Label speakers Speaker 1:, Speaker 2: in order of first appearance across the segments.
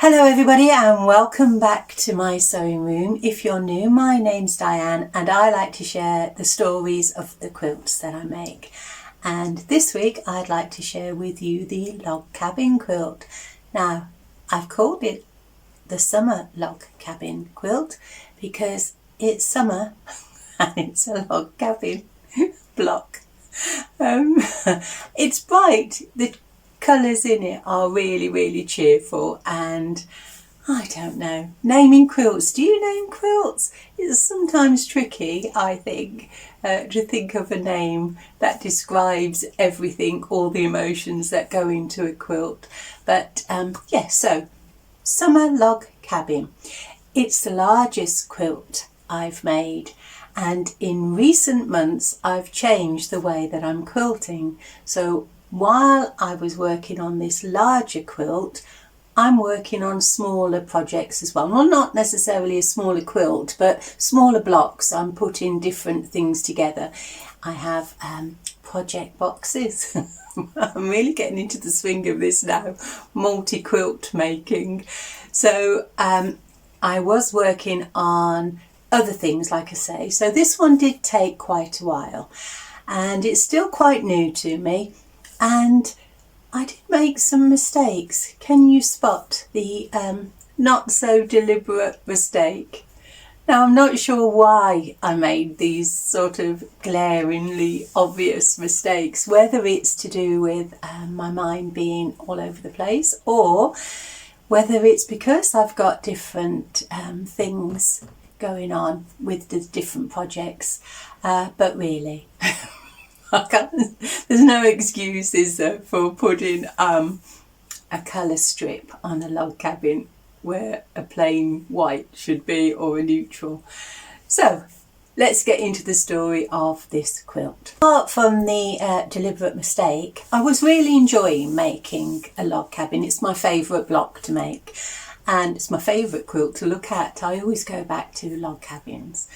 Speaker 1: Hello everybody and welcome back to my sewing room. If you're new, my name's Diane and I like to share the stories of the quilts that I make. And this week I'd like to share with you the log cabin quilt. Now, I've called it the summer log cabin quilt because it's summer and it's a log cabin block. It's bright. The colours in it are really cheerful, and I don't know, naming quilts. Do you name quilts? It's sometimes tricky, I think, to think of a name that describes everything, all the emotions that go into a quilt. But so summer log cabin. It's the largest quilt I've made, and in recent months I've changed the way that I'm quilting. So while I was working on this larger quilt, I'm working on smaller projects as well. Well, not necessarily a smaller quilt, but smaller blocks. I'm putting different things together. I have project boxes. I'm really getting into the swing of this now, multi-quilt making. So I was working on other things, like I say. So this one did take quite a while, and it's still quite new to me. And I did make some mistakes. Can you spot the not so deliberate mistake? Now, I'm not sure why I made these sort of glaringly obvious mistakes, whether it's to do with my mind being all over the place, or whether it's because I've got different things going on with the different projects. But really... there's no excuse, is there, for putting a colour strip on a log cabin where a plain white should be, or a neutral. So let's get into the story of this quilt. Apart from the deliberate mistake, I was really enjoying making a log cabin. It's my favourite block to make, and it's my favourite quilt to look at. I always go back to log cabins.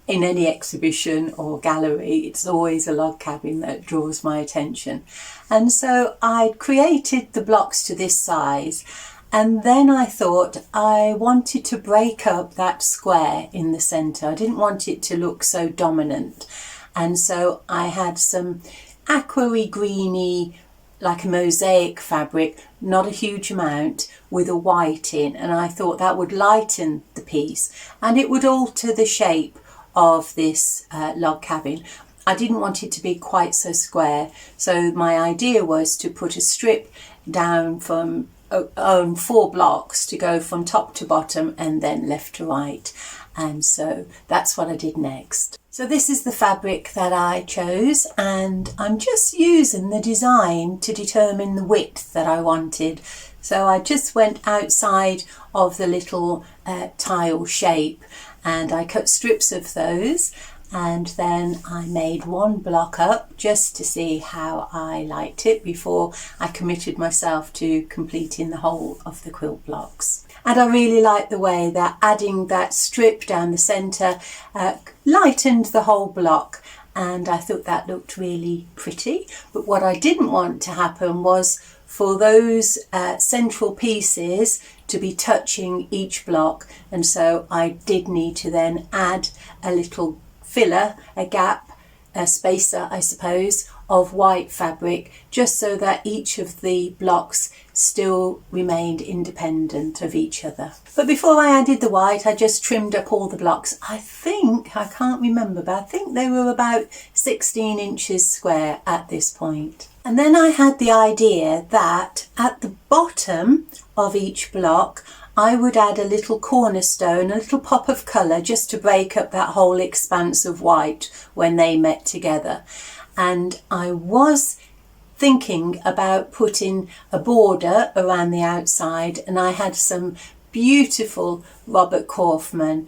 Speaker 1: In any exhibition or gallery, it's always a log cabin that draws my attention. And so I created the blocks to this size, and then I thought I wanted to break up that square in the centre. I didn't want it to look so dominant, and so I had some aquary greeny, like a mosaic fabric, not a huge amount, with a white in, and I thought that would lighten the piece and it would alter the shape of this log cabin. I didn't want it to be quite so square, so my idea was to put a strip down from on 4 blocks to go from top to bottom and then left to right, and so that's what I did next. So this is the fabric that I chose, and I'm just using the design to determine the width that I wanted. So I just went outside of the little tile shape, and I cut strips of those, and then I made one block up just to see how I liked it before I committed myself to completing the whole of the quilt blocks. And I really liked the way that adding that strip down the centre lightened the whole block, and I thought that looked really pretty. But what I didn't want to happen was for those central pieces to be touching each block, and so I did need to then add a little filler, a gap, a spacer I suppose, of white fabric, just so that each of the blocks still remained independent of each other. But before I added the white, I just trimmed up all the blocks. I can't remember, but I think they were about 16 inches square at this point. And then I had the idea that at the bottom of each block I would add a little cornerstone, a little pop of colour, just to break up that whole expanse of white when they met together. And I was thinking about putting a border around the outside, and I had some beautiful Robert Kaufman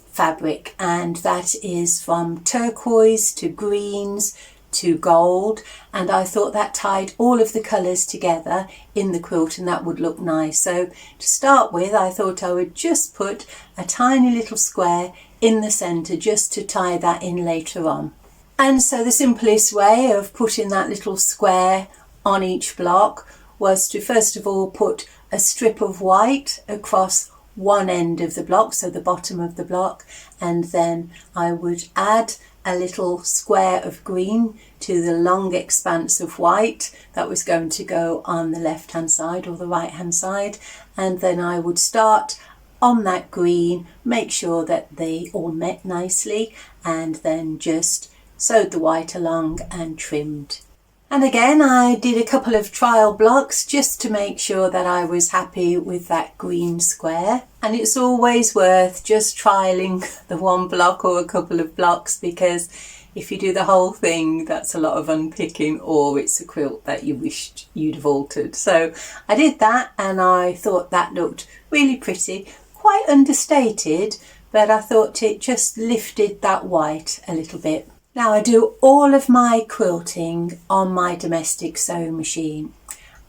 Speaker 1: fabric, and that is from turquoise to greens to gold, and I thought that tied all of the colours together in the quilt and that would look nice. So to start with, I thought I would just put a tiny little square in the centre just to tie that in later on. And so the simplest way of putting that little square on each block was to first of all put a strip of white across one end of the block, so the bottom of the block, and then I would add a little square of green to the long expanse of white that was going to go on the left hand side or the right hand side, and then I would start on that green, make sure that they all met nicely, and then just sewed the white along and trimmed. And again, I did a couple of trial blocks just to make sure that I was happy with that green square. And it's always worth just trialing the one block or a couple of blocks, because if you do the whole thing, that's a lot of unpicking, or it's a quilt that you wished you'd have altered. So I did that, and I thought that looked really pretty, quite understated, but I thought it just lifted that white a little bit. Now I do all of my quilting on my domestic sewing machine,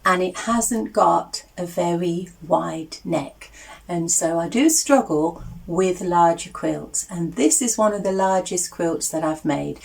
Speaker 1: and it hasn't got a very wide neck, and so I do struggle with larger quilts, and this is one of the largest quilts that I've made.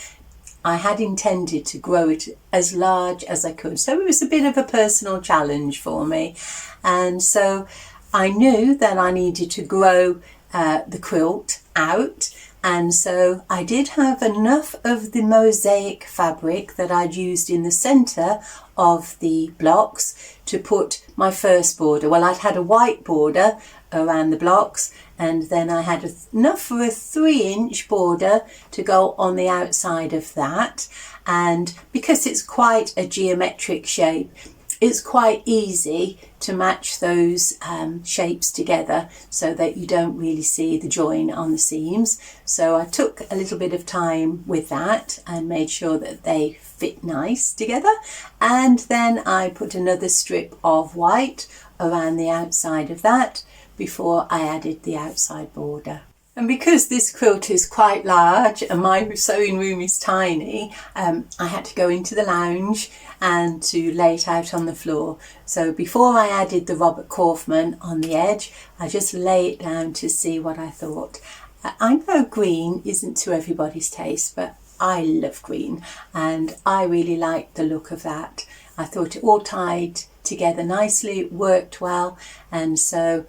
Speaker 1: I had intended to grow it as large as I could, so it was a bit of a personal challenge for me, and so I knew that I needed to grow the quilt out. And so I did have enough of the mosaic fabric that I'd used in the centre of the blocks to put my first border. Well, I'd had a white border around the blocks, and then I had enough for a 3-inch border to go on the outside of that. And because it's quite a geometric shape, it's quite easy to match those shapes together so that you don't really see the join on the seams. So I took a little bit of time with that and made sure that they fit nice together. And then I put another strip of white around the outside of that before I added the outside border. And because this quilt is quite large and my sewing room is tiny, I had to go into the lounge and to lay it out on the floor. So before I added the Robert Kaufman on the edge, I just lay it down to see what I thought. I know green isn't to everybody's taste, but I love green and I really liked the look of that. I thought it all tied together nicely, it worked well, and so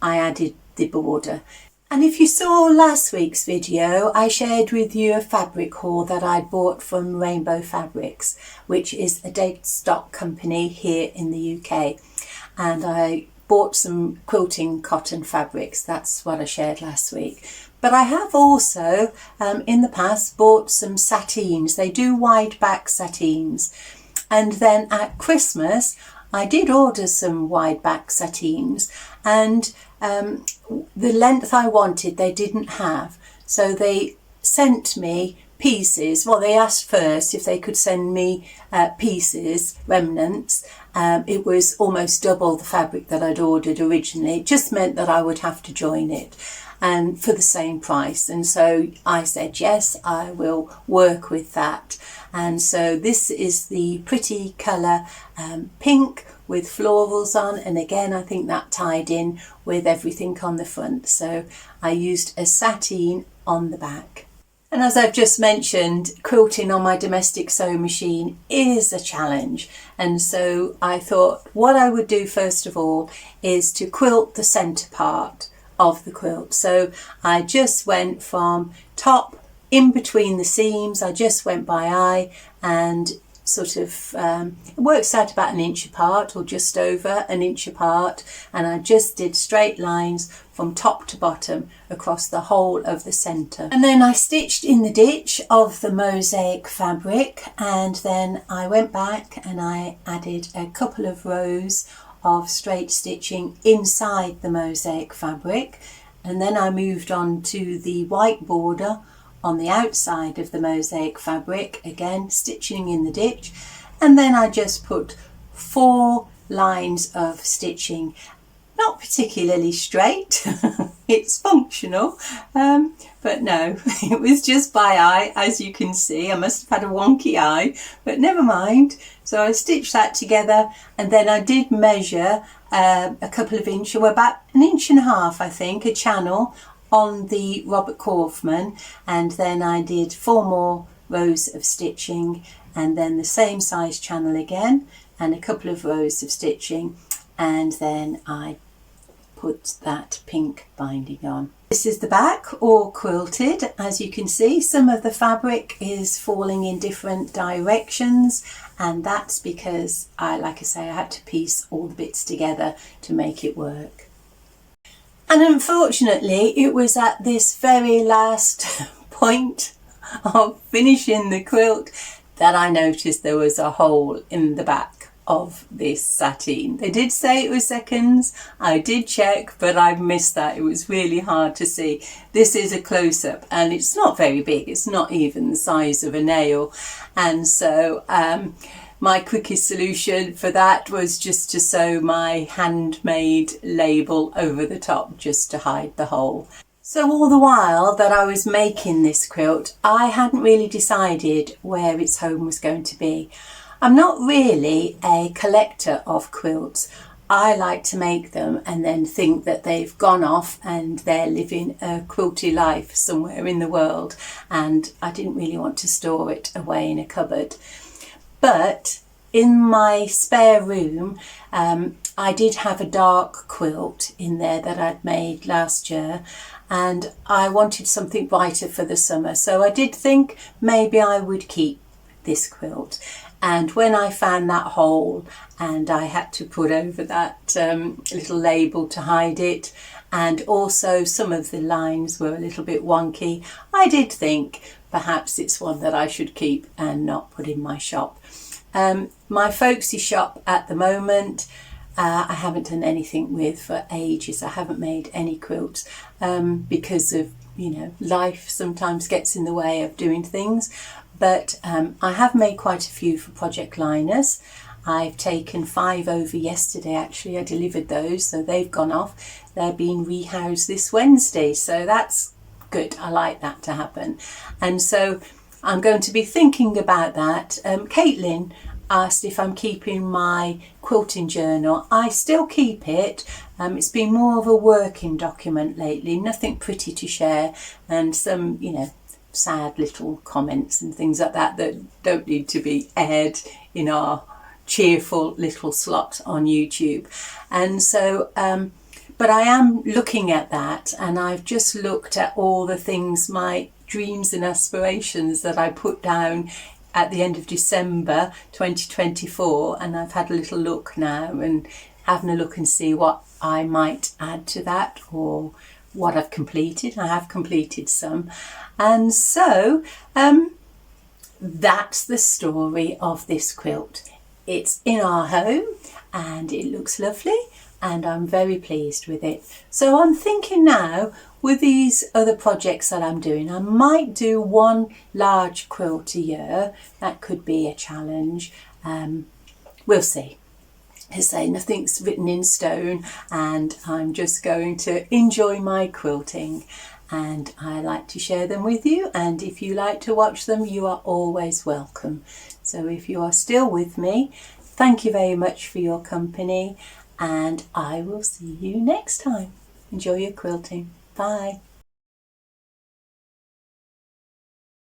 Speaker 1: I added the border. And if you saw last week's video, I shared with you a fabric haul that I'd bought from Rainbow Fabrics, which is a date stock company here in the UK. And I bought some quilting cotton fabrics. That's what I shared last week. But I have also, in the past, bought some satines. They do wide back satines. And then at Christmas, I did order some wide back satines, and the length I wanted they didn't have, so they sent me pieces. Well, they asked first if they could send me pieces, remnants. It was almost double the fabric that I'd ordered originally. It just meant that I would have to join it, and for the same price. And so I said yes, I will work with that. And so this is the pretty colour pink with florals on, and again I think that tied in with everything on the front, so I used a sateen on the back. And as I've just mentioned, quilting on my domestic sewing machine is a challenge, and so I thought what I would do first of all is to quilt the centre part of the quilt. So I just went from top in between the seams, I just went by eye and sort of it works out about 1 inch apart, or just over 1 inch apart, and I just did straight lines from top to bottom across the whole of the centre. And then I stitched in the ditch of the mosaic fabric, and then I went back and I added a couple of rows of straight stitching inside the mosaic fabric, and then I moved on to the white border on the outside of the mosaic fabric, again stitching in the ditch, and then I just put 4 lines of stitching, not particularly straight. It's functional, but no, it was just by eye, as you can see. I must have had a wonky eye, but never mind. So I stitched that together, and then I did measure a couple of inches, or about 1.5 inches, I think, a channel on the Robert Kaufman, and then I did 4 more rows of stitching, and then the same size channel again and a couple of rows of stitching, and then I put that pink binding on. This is the back, all quilted. As you can see, some of the fabric is falling in different directions, and that's because like I say, I had to piece all the bits together to make it work. And unfortunately, it was at this very last point of finishing the quilt that I noticed there was a hole in the back of this sateen. They did say it was seconds. I did check, but I missed that. It was really hard to see. This is a close-up and it's not very big. It's not even the size of a nail. And so my quickest solution for that was just to sew my handmade label over the top just to hide the hole. So all the while that I was making this quilt, I hadn't really decided where its home was going to be. I'm not really a collector of quilts. I like to make them and then think that they've gone off and they're living a quilty life somewhere in the world, and I didn't really want to store it away in a cupboard. But in my spare room, I did have a dark quilt in there that I'd made last year, and I wanted something brighter for the summer, so I did think maybe I would keep this quilt. And when I found that hole and I had to put over that little label to hide it, and also some of the lines were a little bit wonky, I did think perhaps it's one that I should keep and not put in my shop. My folksy shop at the moment, I haven't done anything with for ages. I haven't made any quilts because of, life sometimes gets in the way of doing things. But I have made quite a few for project liners. I've taken 5 over yesterday, actually. I delivered those, so they've gone off. They're being rehoused this Wednesday, so that's good. I like that to happen. And so I'm going to be thinking about that. Caitlin asked if I'm keeping my quilting journal. I still keep it. It's been more of a working document lately, nothing pretty to share, and some, sad little comments and things like that that don't need to be aired in our cheerful little slot on YouTube. And so but I am looking at that, and I've just looked at all the things, my dreams and aspirations that I put down at the end of December 2024, and I've had a little look now and having a look and see what I might add to that or what I've completed. I have completed some. And so that's the story of this quilt. It's in our home and it looks lovely and I'm very pleased with it. So I'm thinking now, with these other projects that I'm doing, I might do one large quilt a year. That could be a challenge. We'll see. As I say, nothing's written in stone, and I'm just going to enjoy my quilting, and I like to share them with you, and if you like to watch them, you are always welcome. So if you are still with me, thank you very much for your company, and I will see you next time. Enjoy your quilting. Bye.